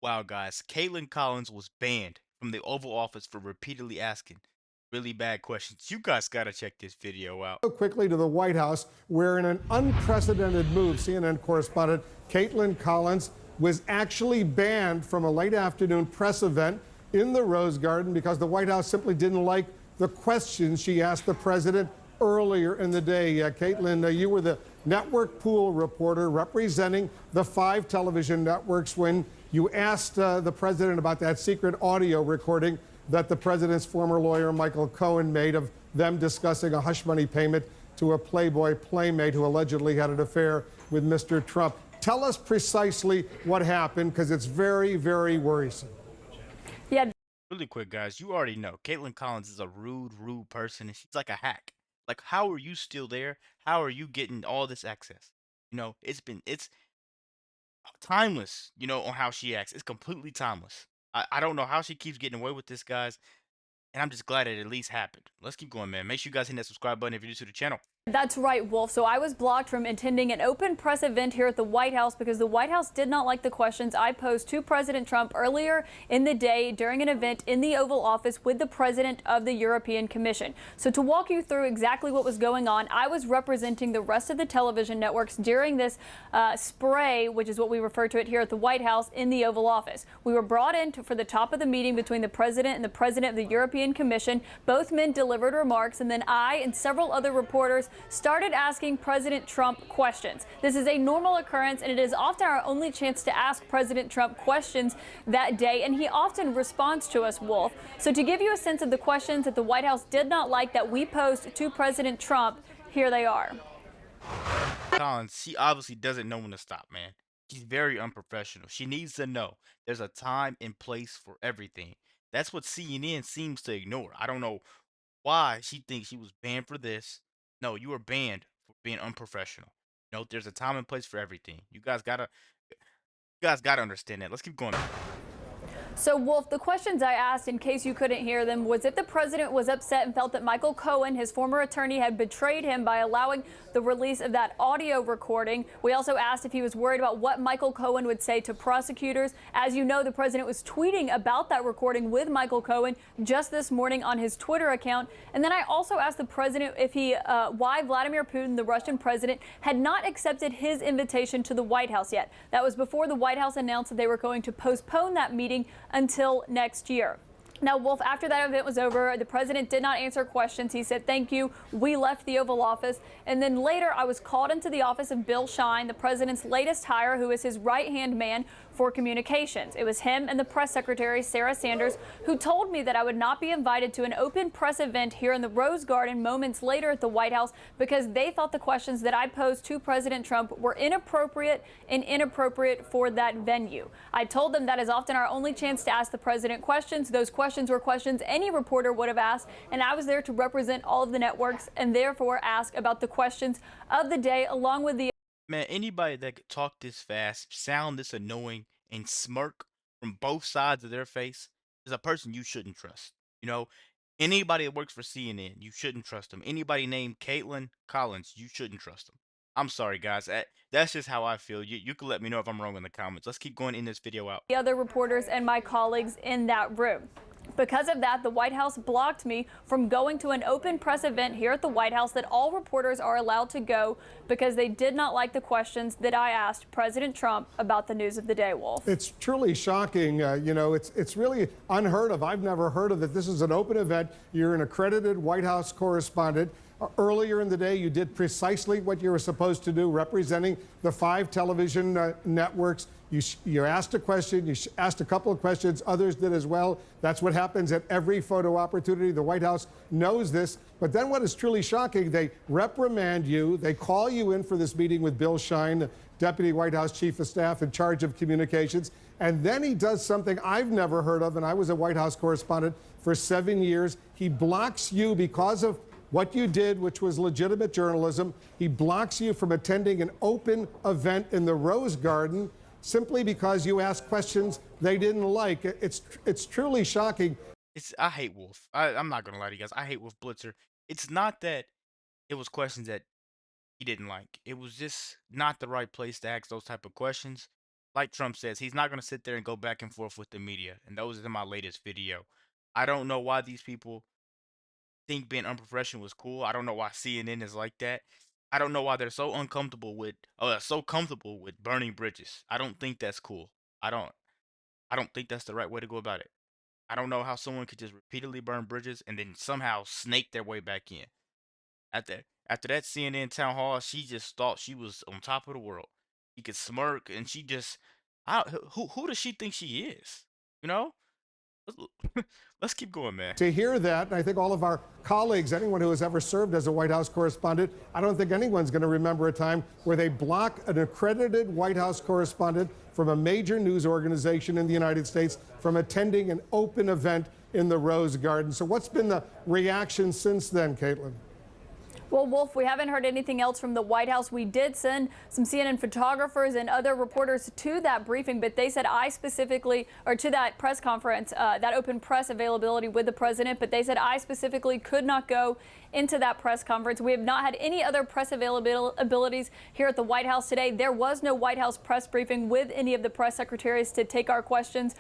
Wow, guys, Caitlin Collins was banned from the Oval Office for repeatedly asking really bad questions. You guys gotta check this video out. Quickly to the White House, where in an unprecedented move, CNN correspondent Caitlin Collins was actually banned from a late afternoon press event in the Rose Garden because the White House simply didn't like the questions she asked the president earlier in the day. Caitlin, you were the network pool reporter representing the 5 television networks when you asked the president about that secret audio recording that the president's former lawyer, Michael Cohen, made of them discussing a hush money payment to a Playboy playmate who allegedly had an affair with Mr. Trump. Tell us precisely what happened, because it's very, very worrisome. Yeah, Really quick, guys, you already know Caitlin Collins is a rude person, and she's like a hack. Like, how are you still there? How are you getting all this access? It's timeless, on how she acts. It's completely timeless. I don't know how she keeps getting away with this, guys, and I'm just glad it at least happened. Let's keep going, man. Make sure you guys hit that subscribe button if you're new to the channel. that's right, Wolf. So I was blocked from attending an open press event here at the White House because the White House did not like the questions I posed to President Trump earlier in the day during an event in the Oval Office with the president of the European Commission. So to walk you through exactly what was going on, I was representing the rest of the television networks during this spray, which is what we refer to it here at the White House, in the Oval Office. We were brought in for the top of the meeting between the president and the president of the European Commission. Both men delivered remarks, and then I and several other reporters started asking President Trump questions. This is a normal occurrence, and it is often our only chance to ask President Trump questions that day, and he often responds to us, Wolf. So to give you a sense of the questions that the White House did not like that we posed to President Trump, here they are. Collins, she obviously doesn't know when to stop, man. She's very unprofessional. She needs to know there's a time and place for everything. That's what CNN seems to ignore. I don't know why she thinks she was banned for this. No, you were banned for being unprofessional. There's a time and place for everything. You guys gotta understand that. Let's keep going. So, Wolf, the questions I asked, in case you couldn't hear them, was if the president was upset and felt that Michael Cohen, his former attorney, had betrayed him by allowing the release of that audio recording. We also asked if he was worried about what Michael Cohen would say to prosecutors. As you know, the president was tweeting about that recording with Michael Cohen just this morning on his Twitter account. And then I also asked the president if why Vladimir Putin, the Russian president, had not accepted his invitation to the White House yet. That was before the White House announced that they were going to postpone that meeting until next year. Now, Wolf, after that event was over, the president did not answer questions. He said, thank you. We left the Oval Office. And then later, I was called into the office of Bill Shine, the president's latest hire, who is his right-hand man for communications. It was him and the press secretary, Sarah Sanders, who told me that I would not be invited to an open press event here in the Rose Garden moments later at the White House because they thought the questions that I posed to President Trump were inappropriate for that venue. I told them that is often our only chance to ask the president questions. Those questions were questions any reporter would have asked, and I was there to represent all of the networks and therefore ask about the questions of the day along with the Man, anybody that could talk this fast, sound this annoying, and smirk from both sides of their face is a person you shouldn't trust. You know, Anybody that works for CNN, you shouldn't trust them. Anybody named Caitlin Collins, you shouldn't trust them. I'm sorry, guys. That's just how I feel. You can let me know if I'm wrong in the comments. Let's keep going in this video out. other reporters and my colleagues in that room. Because of that, the White House blocked me from going to an open press event here at the White House that all reporters are allowed to go because they did not like the questions that I asked President Trump about the news of the day, Wolf. It's truly shocking. It's really unheard of. I've never heard of it. This is an open event. You're an accredited White House correspondent. Earlier in the day, you did precisely what you were supposed to do, representing the 5 television networks. You asked a question, you asked a couple of questions, others did as well. That's what happens at every photo opportunity. The White House knows this. But then what is truly shocking, they reprimand you, they call you in for this meeting with Bill Shine, the Deputy White House Chief of Staff in charge of communications. And then he does something I've never heard of, and I was a White House correspondent for 7 years. He blocks you because of what you did, which was legitimate journalism. He blocks you from attending an open event in the Rose Garden simply because you asked questions they didn't like. It's truly shocking. I hate Wolf. I'm not gonna lie to you guys. I hate Wolf Blitzer. It's not that it was questions that he didn't like. It was just not the right place to ask those type of questions. like Trump says, he's not gonna sit there and go back and forth with the media. And those is in my latest video. I don't know why these people think being unprofessional is cool. I don't know why CNN is like that. I don't know why they're so so comfortable with burning bridges. I don't think that's cool. I don't I don't think that's the right way to go about it. I don't know how someone could just repeatedly burn bridges and then somehow snake their way back in. After that CNN town hall, she just thought she was on top of the world. She could smirk and she just who does she think she is? You know? Let's keep going, man. To hear that, and I think all of our colleagues, anyone who has ever served as a White House correspondent, I don't think anyone's going to remember a time where they block an accredited White House correspondent from a major news organization in the United States from attending an open event in the Rose Garden. So what's been the reaction since then, Caitlin? Well, Wolf, we haven't heard anything else from the White House. We did send some CNN photographers and other reporters to that briefing, but they said to that press conference, that open press availability with the president, but they said I specifically could not go into that press conference. We have not had any other press availabilities here at the White House today. There was no White House press briefing with any of the press secretaries to take our questions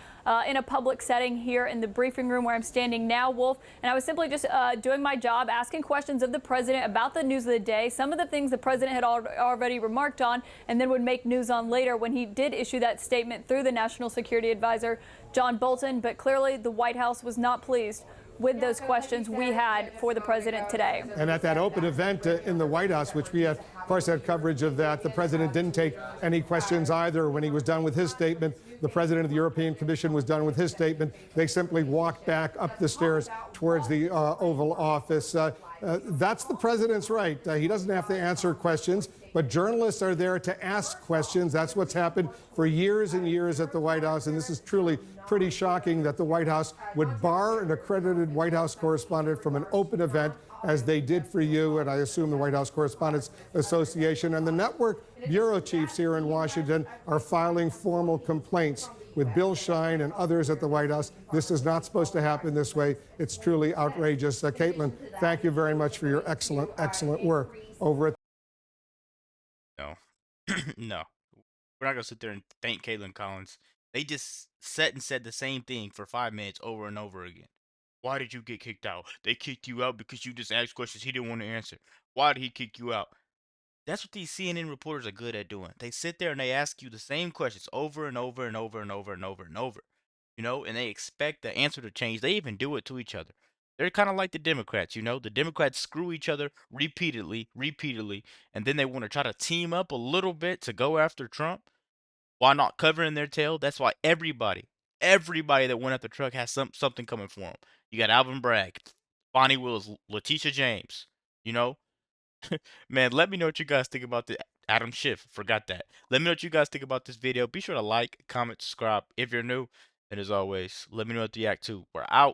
in a public setting here in the briefing room where I'm standing now, Wolf. And I was simply just doing my job, asking questions of the president about the news of the day, some of the things the president had already remarked on, and then would make news on later when he did issue that statement through the National Security Advisor, John Bolton. But clearly the White House was not pleased with those questions we had for the president today. And at that open event in the White House, which we, of course, had coverage of that, the president didn't take any questions either. When he was done with his statement, the president of the European Commission was done with his statement. They simply walked back up the stairs towards the Oval Office. That's the president's right. He doesn't have to answer questions, but journalists are there to ask questions. That's what's happened for years and years at the White House, and this is truly pretty shocking that the White House would bar an accredited White House correspondent from an open event, as they did for you, and I assume the White House Correspondents Association. And the network bureau chiefs here in Washington are filing formal complaints with Bill Shine and others at the White House. This is not supposed to happen this way. It's truly outrageous. Caitlin, thank you very much for your excellent, excellent work over at No. No. We're not gonna sit there and thank Caitlin Collins. They just sat and said the same thing for 5 minutes over and over again. Why did you get kicked out? They kicked you out because you just asked questions he didn't want to answer. Why did he kick you out? That's what these CNN reporters are good at doing. They sit there and they ask you the same questions over and over and over and over and over and over. And they expect the answer to change. They even do it to each other. They're kind of like the Democrats, The Democrats screw each other repeatedly, and then they want to try to team up a little bit to go after Trump while not covering their tail. That's why everybody that went after Trump has something coming for them. You got Alvin Bragg, Bonnie Wills, Letitia James, you know? Man, let me know what you guys think about the Adam Schiff. Forgot that. Let me know what you guys think about this video. Be sure to like, comment, subscribe if you're new. And as always, let me know what you react to. We're out.